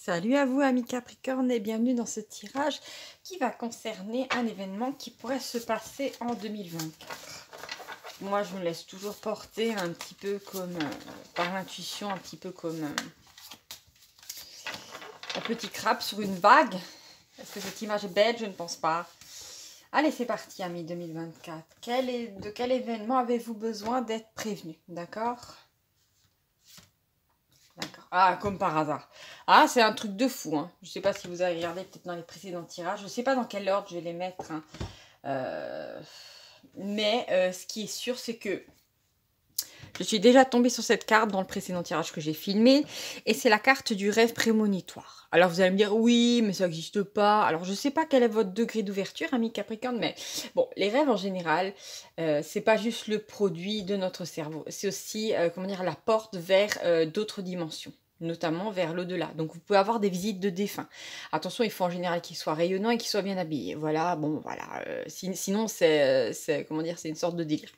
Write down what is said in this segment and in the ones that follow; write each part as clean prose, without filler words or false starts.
Salut à vous amis Capricorne et bienvenue dans ce tirage qui va concerner un événement qui pourrait se passer en 2024. Moi je me laisse toujours porter un petit peu comme par l'intuition, un petit peu comme un petit crabe sur une vague. Est-ce que cette image est belle? Je ne pense pas. Allez, c'est parti amis 2024. De quel événement avez-vous besoin d'être prévenu? D'accord? D'accord. Ah, comme par hasard. Ah, c'est un truc de fou, hein. Je sais pas si vous avez regardé peut-être dans les précédents tirages. Je sais pas dans quel ordre je vais les mettre, hein. Ce qui est sûr, c'est que je suis déjà tombée sur cette carte dans le précédent tirage que j'ai filmé. Et c'est la carte du rêve prémonitoire. Alors vous allez me dire, oui, mais ça n'existe pas. Alors je sais pas quel est votre degré d'ouverture, ami Capricorne, mais bon, les rêves en général, c'est pas juste le produit de notre cerveau. C'est aussi, comment dire, la porte vers d'autres dimensions, notamment vers l'au-delà. Donc vous pouvez avoir des visites de défunts. Attention, il faut en général qu'ils soient rayonnants et qu'ils soient bien habillés. Voilà, bon, voilà. Sinon, comment dire, c'est une sorte de délire.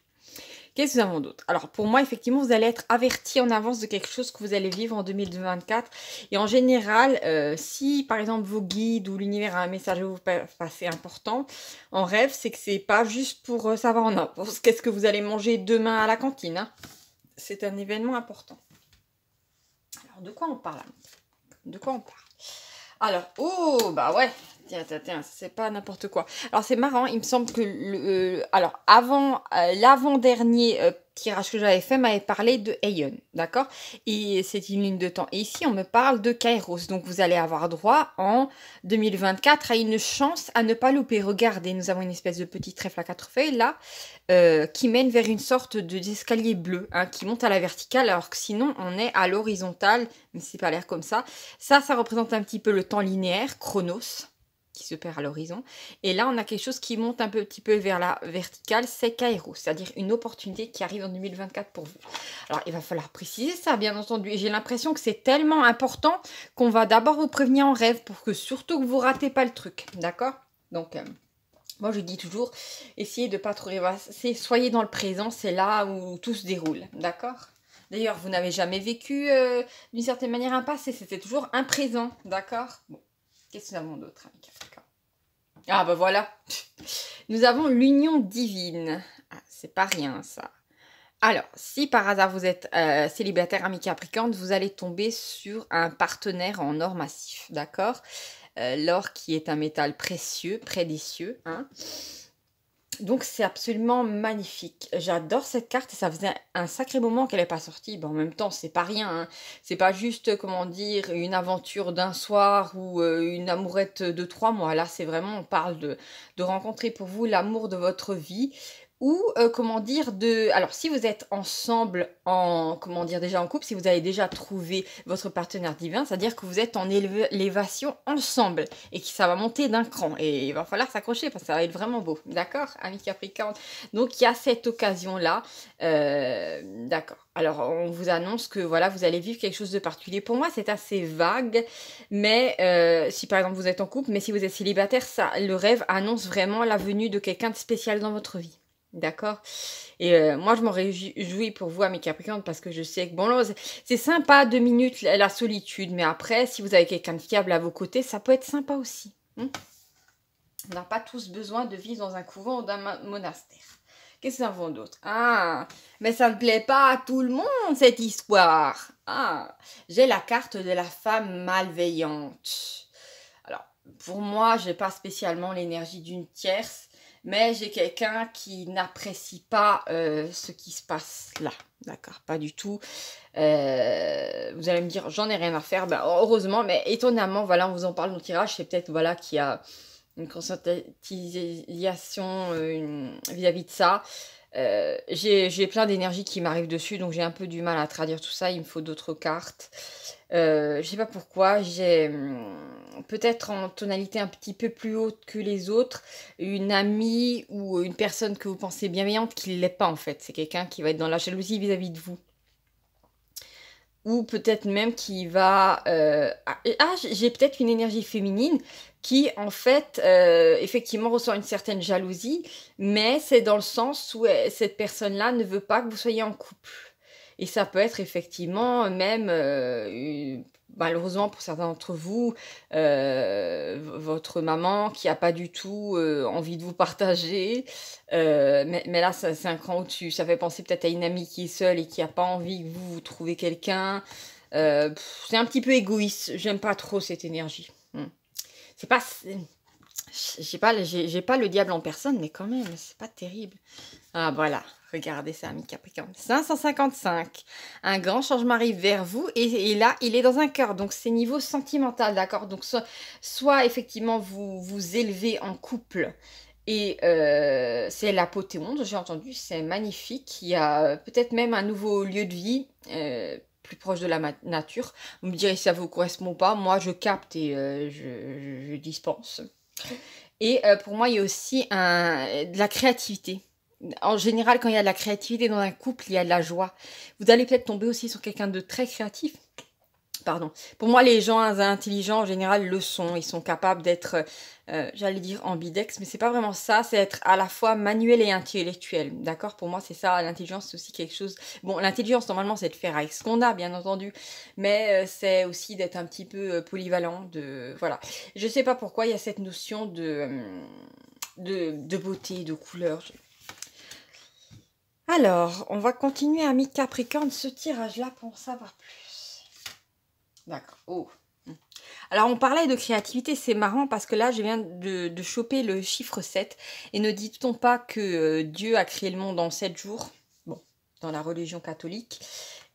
Qu'est-ce que nous avons d'autre? Alors, pour moi, effectivement, vous allez être averti en avance de quelque chose que vous allez vivre en 2024. Et en général, si, par exemple, vos guides ou l'univers a un message à vous passer important, en rêve, c'est que c'est pas juste pour savoir en avance qu'est-ce que vous allez manger demain à la cantine, hein. C'est un événement important. Alors, de quoi on parle? De quoi on parle? Alors, oh, bah ouais, tiens, c'est pas n'importe quoi. Alors, c'est marrant, il me semble que l'avant-dernier tirage que j'avais fait m'avait parlé de Aeon, d'accord? Et c'est une ligne de temps. Et ici, on me parle de Kairos. Donc, vous allez avoir droit en 2024 à une chance à ne pas louper. Regardez, nous avons une espèce de petit trèfle à 4 feuilles là, qui mène vers une sorte d'escalier bleu, hein, qui monte à la verticale, alors que sinon, on est à l'horizontale, mais c'est pas l'air comme ça. Ça représente un petit peu le temps linéaire, Chronos, qui se perd à l'horizon. Et là, on a quelque chose qui monte un petit peu vers la verticale, c'est Kairos, c'est-à-dire une opportunité qui arrive en 2024 pour vous. Alors, il va falloir préciser ça, bien entendu. Et j'ai l'impression que c'est tellement important qu'on va d'abord vous prévenir en rêve pour que surtout que vous ratez pas le truc, d'accord? Donc, moi, je dis toujours, essayez de pas trop rêvasser, soyez dans le présent, c'est là où tout se déroule, d'accord? D'ailleurs, vous n'avez jamais vécu d'une certaine manière un passé, c'était toujours un présent, d'accord? Bon, qu'est-ce que nous avons d'autre, ami Capricorne? Ah, bah voilà. Nous avons l'union divine. Ah, c'est pas rien, ça. Alors, si par hasard vous êtes célibataire, ami Capricorne, vous allez tomber sur un partenaire en or massif, d'accord? L'or qui est un métal précieux, précieux, hein? Donc c'est absolument magnifique. J'adore cette carte et ça faisait un sacré moment qu'elle n'est pas sortie. Bon, en même temps, c'est pas rien, hein. C'est pas juste, comment dire, une aventure d'un soir ou une amourette de 3 mois. Là, c'est vraiment, on parle de rencontrer pour vous l'amour de votre vie. Ou, comment dire, alors, si vous êtes ensemble, comment dire, déjà en couple, si vous avez déjà trouvé votre partenaire divin, c'est-à-dire que vous êtes en élévation ensemble et que ça va monter d'un cran. Et il va falloir s'accrocher parce que ça va être vraiment beau. D'accord, ami Capricorne? Donc, il y a cette occasion-là. D'accord. Alors, on vous annonce que, voilà, vous allez vivre quelque chose de particulier. Pour moi, c'est assez vague. Mais, si par exemple, vous êtes en couple, mais si vous êtes célibataire, le rêve annonce vraiment la venue de quelqu'un de spécial dans votre vie. D'accord? Et moi, je m'en réjouis pour vous, amis Capricorne, parce que je sais que, bon, là, c'est sympa, 2 minutes, la solitude. Mais après, si vous avez quelqu'un de fiable à vos côtés, ça peut être sympa aussi. On n'a pas tous besoin de vivre dans un couvent ou d'un monastère. Qu'est-ce que nous avons d'autre? Ah, mais ça ne plaît pas à tout le monde, cette histoire. Ah, j'ai la carte de la femme malveillante. Alors, pour moi, je n'ai pas spécialement l'énergie d'une tierce. Mais j'ai quelqu'un qui n'apprécie pas ce qui se passe là. D'accord, pas du tout. Vous allez me dire, j'en ai rien à faire. Ben, heureusement, mais étonnamment, voilà, on vous en parle dans le tirage. C'est peut-être, voilà, qu'il y a une conscientisation vis-à-vis de ça. J'ai plein d'énergie qui m'arrive dessus, donc j'ai un peu du mal à traduire tout ça. Il me faut d'autres cartes. Je sais pas pourquoi, j'ai peut-être en tonalité un petit peu plus haute que les autres, une amie ou une personne que vous pensez bienveillante qui ne l'est pas en fait. C'est quelqu'un qui va être dans la jalousie vis-à-vis de vous. Ou peut-être même qui va... j'ai peut-être une énergie féminine qui, en fait, effectivement ressent une certaine jalousie, mais c'est dans le sens où cette personne-là ne veut pas que vous soyez en couple. Et ça peut être effectivement même malheureusement pour certains d'entre vous, votre maman qui a pas du tout, envie de vous partager, mais là, ça c'est un cran au-dessus. Ça fait penser peut-être à une amie qui est seule et qui a pas envie que vous trouvez quelqu'un. C'est un petit peu égoïste, j'aime pas trop cette énergie. C'est pas j'ai pas le diable en personne, mais quand même, c'est pas terrible. Ah voilà, regardez ça, ami Capricorne. 555. Un grand changement arrive vers vous et là, il est dans un cœur. Donc c'est niveau sentimental, d'accord? Donc soit effectivement vous vous élevez en couple et c'est l'apothéose, j'ai entendu, c'est magnifique. Il y a peut-être même un nouveau lieu de vie. Plus proche de la nature. Vous me direz si ça vous correspond ou pas. Moi, je capte et je dispense. Et pour moi, il y a aussi de la créativité. En général, quand il y a de la créativité dans un couple, il y a de la joie. Vous allez peut-être tomber aussi sur quelqu'un de très créatif. Pardon. Pour moi, les gens intelligents, en général, le sont. Ils sont capables d'être, j'allais dire ambidex, mais c'est pas vraiment ça. C'est être à la fois manuel et intellectuel. D'accord? Pour moi, c'est ça. L'intelligence, c'est aussi quelque chose. Bon, l'intelligence, normalement, c'est de faire avec ce qu'on a, bien entendu. Mais c'est aussi d'être un petit peu polyvalent. Voilà. Je sais pas pourquoi il y a cette notion de beauté, de couleur. Alors, on va continuer à mi-Capricorne ce tirage-là pour en savoir plus. D'accord. Oh. Alors, on parlait de créativité, c'est marrant parce que là, je viens de choper le chiffre 7. Et ne dit-on pas que Dieu a créé le monde en 7 jours? Bon, dans la religion catholique.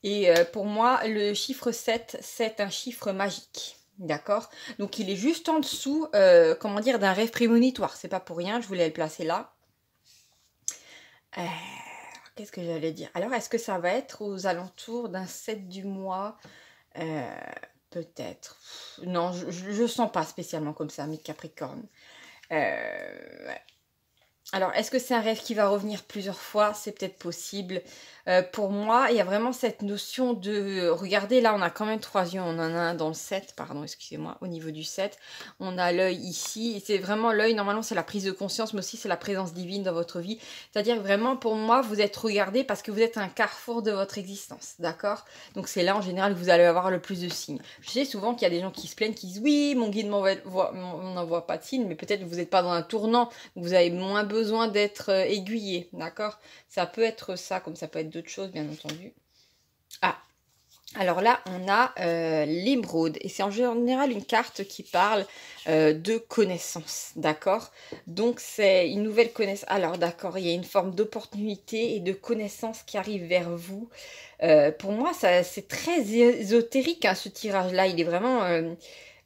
Et pour moi, le chiffre 7, c'est un chiffre magique. D'accord? Donc, il est juste en dessous, comment dire, d'un rêve prémonitoire. C'est pas pour rien, je voulais le placer là. Qu'est-ce que j'allais dire? Alors, est-ce que ça va être aux alentours d'un 7 du mois? Peut-être. Non, je sens pas spécialement comme ça, mi Capricorne. Ouais. Alors, est-ce que c'est un rêve qui va revenir plusieurs fois? C'est peut-être possible. Pour moi, il y a vraiment cette notion de... Regardez, là, on a quand même 3 yeux. On en a un dans le 7, pardon, excusez-moi, au niveau du 7. On a l'œil ici. Et c'est vraiment l'œil, normalement, c'est la prise de conscience, mais aussi c'est la présence divine dans votre vie. C'est-à-dire que vraiment, pour moi, vous êtes regardé parce que vous êtes un carrefour de votre existence, d'accord? Donc, c'est là, en général, que vous allez avoir le plus de signes. Je sais souvent qu'il y a des gens qui se plaignent, qui disent, oui, mon guide n'envoie pas de signes, mais peut-être que vous n'êtes pas dans un tournant, vous avez moins besoin d'être aiguillé, d'accord? Ça peut être ça, comme ça peut être d'autres choses, bien entendu. Ah, alors là, on a l'émeraude, et c'est en général une carte qui parle de connaissance, d'accord? Donc c'est une nouvelle connaissance. Alors d'accord, il y a une forme d'opportunité et de connaissance qui arrive vers vous. Pour moi, c'est très ésotérique, hein, ce tirage-là. Il est vraiment...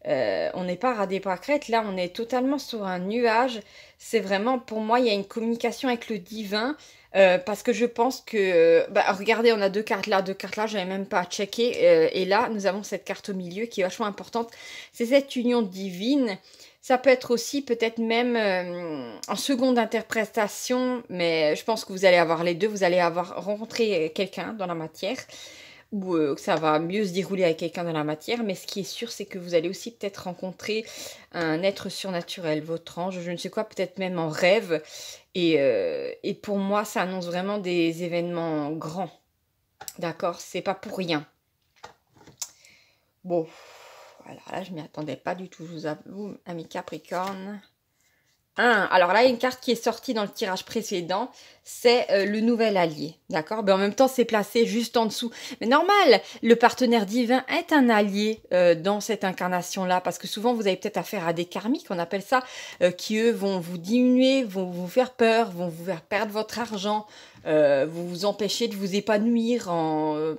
on n'est pas à des pâquerettes, là on est totalement sur un nuage. C'est vraiment, pour moi, il y a une communication avec le divin. Parce que je pense que... regardez, on a deux cartes là, je n'avais même pas checké. Et là, nous avons cette carte au milieu qui est vachement importante. C'est cette union divine. Ça peut être aussi peut-être même en seconde interprétation, mais je pense que vous allez avoir les deux. Vous allez avoir rencontré quelqu'un dans la matière, ou que ça va mieux se dérouler avec quelqu'un dans la matière, mais ce qui est sûr, c'est que vous allez aussi peut-être rencontrer un être surnaturel, votre ange, je ne sais quoi, peut-être même en rêve, et pour moi, ça annonce vraiment des événements grands, d'accord? C'est pas pour rien. Bon, voilà, là, je m'y attendais pas du tout, je vous avoue, ami Capricorne. Alors là, il y a une carte qui est sortie dans le tirage précédent, c'est le nouvel allié, d'accord? Mais en même temps, c'est placé juste en dessous. Mais normal, le partenaire divin est un allié dans cette incarnation-là, parce que souvent, vous avez peut-être affaire à des karmiques, on appelle ça, qui, eux, vont vous diminuer, vont vous faire peur, vont vous faire perdre votre argent, vous empêcher de vous épanouir,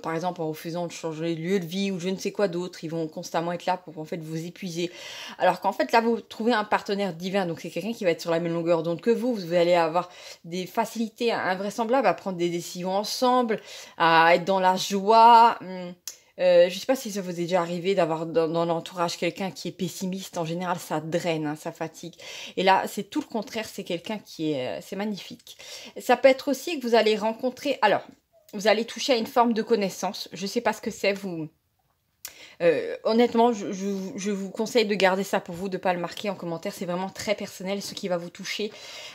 par exemple, en refusant de changer de lieu de vie ou je ne sais quoi d'autre. Ils vont constamment être là pour, en fait, vous épuiser. Alors qu'en fait, là, vous trouvez un partenaire divin, donc c'est quelqu'un qui va être sur la même longueur d'onde que vous. Vous allez avoir des facilités invraisemblables à prendre des décisions ensemble, à être dans la joie. Je ne sais pas si ça vous est déjà arrivé d'avoir dans l'entourage quelqu'un qui est pessimiste. En général, ça draine, hein, ça fatigue. Et là, c'est tout le contraire. C'est quelqu'un qui est... c'est magnifique. Ça peut être aussi que vous allez rencontrer... Alors, vous allez toucher à une forme de connaissance. Je ne sais pas ce que c'est, vous... Honnêtement, je vous conseille de garder ça pour vous, de ne pas le marquer en commentaire. C'est vraiment très personnel, ce qui va vous toucher.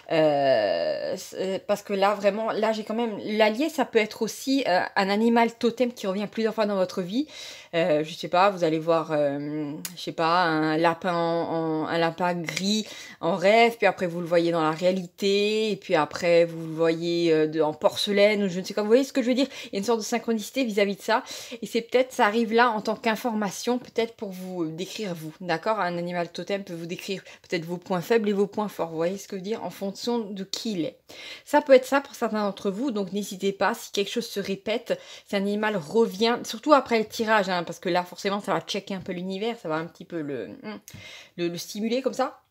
Parce que là, vraiment, là, j'ai quand même... L'allié, ça peut être aussi un animal totem qui revient plusieurs fois dans votre vie. Je sais pas, vous allez voir, je sais pas, un lapin, un lapin gris en rêve, puis après vous le voyez dans la réalité, et puis après vous le voyez en porcelaine, ou je ne sais quoi. Vous voyez ce que je veux dire? Il y a une sorte de synchronicité vis-à-vis de ça. Et c'est peut-être, ça arrive là en tant qu'information, peut-être pour vous décrire vous, d'accord? Un animal totem peut vous décrire peut-être vos points faibles et vos points forts, vous voyez ce que je veux dire? En fonction de qui il est. Ça peut être ça pour certains d'entre vous, donc n'hésitez pas, si quelque chose se répète, si un animal revient, surtout après le tirage, hein, parce que là forcément ça va checker un peu l'univers, ça va un petit peu le stimuler comme ça.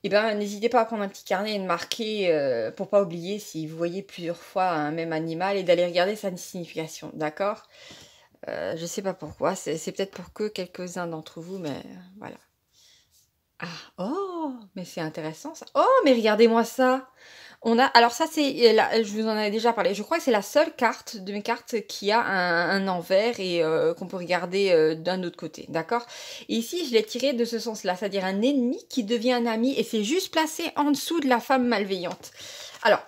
Et ben n'hésitez pas à prendre un petit carnet et de marquer pour pas oublier si vous voyez plusieurs fois un même animal et d'aller regarder sa signification, d'accord? Je sais pas pourquoi, c'est peut-être pour que quelques-uns d'entre vous, mais voilà. Ah, oh, mais c'est intéressant ça. Oh, mais regardez-moi ça. On a, alors ça c'est, je vous en avais déjà parlé, je crois que c'est la seule carte de mes cartes qui a un envers et qu'on peut regarder d'un autre côté, d'accord? Et ici je l'ai tiré de ce sens-là, c'est-à-dire un ennemi qui devient un ami et c'est juste placé en dessous de la femme malveillante. Alors,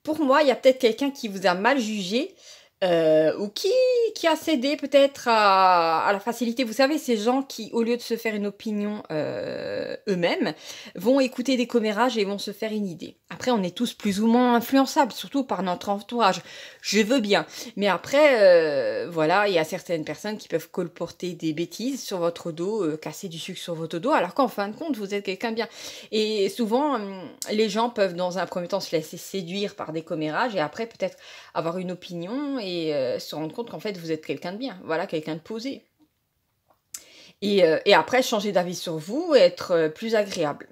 pour moi, il y a peut-être quelqu'un qui vous a mal jugé ou qui a cédé peut-être à la facilité. Vous savez, ces gens qui, au lieu de se faire une opinion eux-mêmes, vont écouter des commérages et vont se faire une idée. Après, on est tous plus ou moins influençables, surtout par notre entourage. Je veux bien. Mais après, voilà, il y a certaines personnes qui peuvent colporter des bêtises sur votre dos, casser du sucre sur votre dos, alors qu'en fin de compte, vous êtes quelqu'un de bien. Et souvent, les gens peuvent, dans un premier temps, se laisser séduire par des commérages et après, peut-être avoir une opinion et se rendre compte qu'en fait vous êtes quelqu'un de bien, voilà, quelqu'un de posé. Et après changer d'avis sur vous et être plus agréable.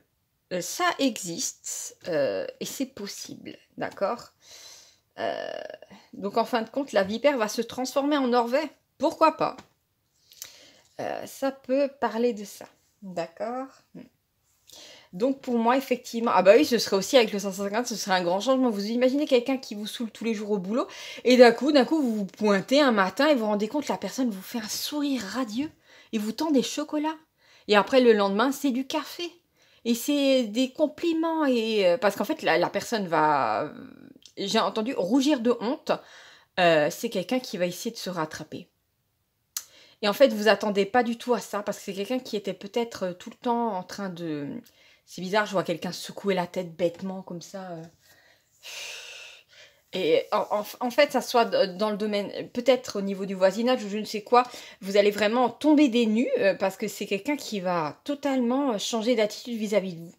Ça existe et c'est possible, d'accord? Donc en fin de compte, la vipère va se transformer en orvet. Pourquoi pas? Ça peut parler de ça, d'accord? Donc pour moi, effectivement, ah bah oui, ce serait aussi avec le 550, ce serait un grand changement. Vous imaginez quelqu'un qui vous saoule tous les jours au boulot, et d'un coup, vous vous pointez un matin et vous vous rendez compte que la personne vous fait un sourire radieux et vous tend des chocolats. Et après, le lendemain, c'est du café. Et c'est des compliments. Et parce qu'en fait, la personne va, j'ai entendu, rougir de honte. C'est quelqu'un qui va essayer de se rattraper. Et en fait, vous attendez pas du tout à ça, parce que c'est quelqu'un qui était peut-être tout le temps en train de... C'est bizarre, je vois quelqu'un secouer la tête bêtement comme ça. Et en fait, ça soit dans le domaine, peut-être au niveau du voisinage ou je ne sais quoi, vous allez vraiment tomber des nues parce que c'est quelqu'un qui va totalement changer d'attitude vis-à-vis de vous.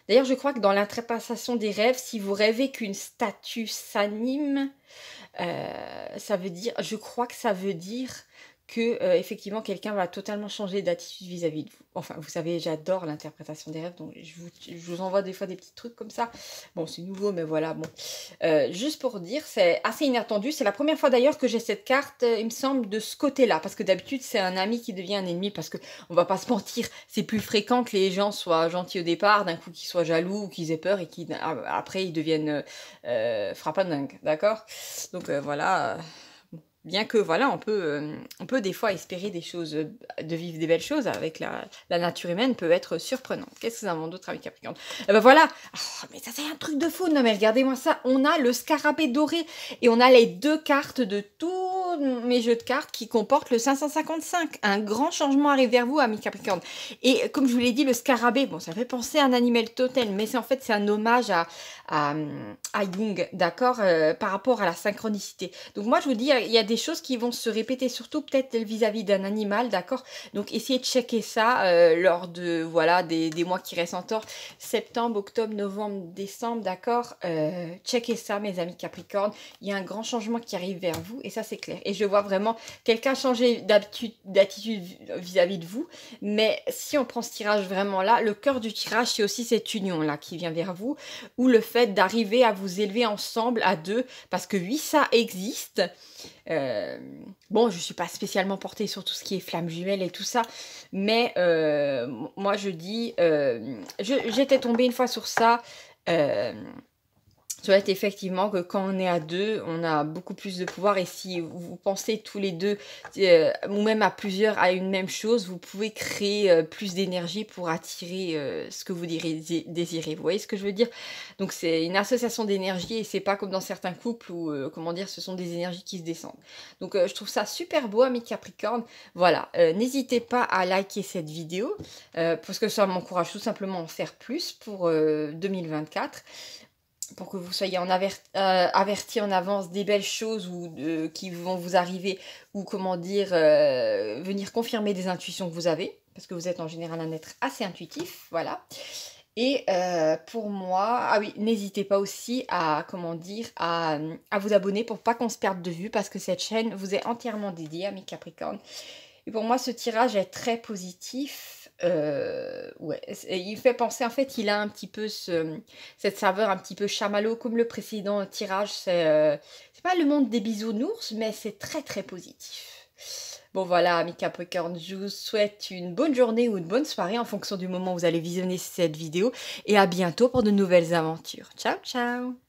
D'ailleurs, je crois que dans l'interprétation des rêves, si vous rêvez qu'une statue s'anime, ça veut dire, je crois que ça veut dire que effectivement quelqu'un va totalement changer d'attitude vis-à-vis de vous. Enfin, vous savez, j'adore l'interprétation des rêves, donc je vous envoie des fois des petits trucs comme ça. Bon, c'est nouveau, mais voilà, bon. Juste pour dire, c'est assez inattendu. C'est la première fois d'ailleurs que j'ai cette carte, il me semble, de ce côté-là, parce que d'habitude, c'est un ami qui devient un ennemi, parce que on va pas se mentir, c'est plus fréquent que les gens soient gentils au départ, d'un coup qu'ils soient jaloux ou qu'ils aient peur et qu'après ils deviennent frappandingues, d'accord? Donc voilà. Bien que, voilà, on peut des fois espérer des choses, de vivre des belles choses avec la nature humaine peut être surprenante. Qu'est-ce que nous avons d'autre avec Capricorne? Eh ben voilà. Oh, mais ça, c'est un truc de fou. Non, mais regardez-moi ça. On a le scarabée doré et on a les deux cartes de tous mes jeux de cartes qui comportent le 555. Un grand changement arrive vers vous, amis Capricorne. Et comme je vous l'ai dit, le scarabée, bon, ça fait penser à un animal totem, mais c'est en fait, c'est un hommage à Jung, d'accord, par rapport à la synchronicité. Donc moi, je vous dis, il y a des choses qui vont se répéter, surtout peut-être vis-à-vis d'un animal, d'accord. Donc essayez de checker ça lors de, voilà, des mois qui restent encore, septembre, octobre, novembre, décembre, d'accord. Checkez ça, mes amis Capricorne. Il y a un grand changement qui arrive vers vous, et ça, c'est clair. Et je vois vraiment quelqu'un changer d'attitude vis-à-vis de vous, mais si on prend ce tirage vraiment là, le cœur du tirage, c'est aussi cette union-là qui vient vers vous, ou le fait d'arriver à vous élever ensemble à deux, parce que oui, ça existe. Bon, je suis pas spécialement portée sur tout ce qui est flamme jumelle et tout ça, mais moi je dis, j'étais tombée une fois sur ça, souhaite effectivement que quand on est à deux, on a beaucoup plus de pouvoir et si vous pensez tous les deux ou même à plusieurs à une même chose, vous pouvez créer plus d'énergie pour attirer ce que vous désirez. Vous voyez ce que je veux dire? Donc c'est une association d'énergie et c'est pas comme dans certains couples où, comment dire, ce sont des énergies qui se descendent. Donc je trouve ça super beau, amis Capricorne. Voilà, n'hésitez pas à liker cette vidéo parce que ça m'encourage tout simplement à en faire plus pour 2024. Pour que vous soyez avertis en avance des belles choses qui vont vous arriver ou comment dire, venir confirmer des intuitions que vous avez, parce que vous êtes en général un être assez intuitif, voilà. Et pour moi, ah oui, n'hésitez pas aussi à, comment dire, à vous abonner pour pas qu'on se perde de vue, parce que cette chaîne vous est entièrement dédiée, amis Capricorne. Et pour moi, ce tirage est très positif. Ouais, il fait penser, en fait, il a un petit peu cette saveur un petit peu chamallow, comme le précédent tirage. C'est pas le monde des bisounours, mais c'est très très positif. Bon voilà, amis Capricorne, je vous souhaite une bonne journée ou une bonne soirée en fonction du moment où vous allez visionner cette vidéo. Et à bientôt pour de nouvelles aventures. Ciao, ciao!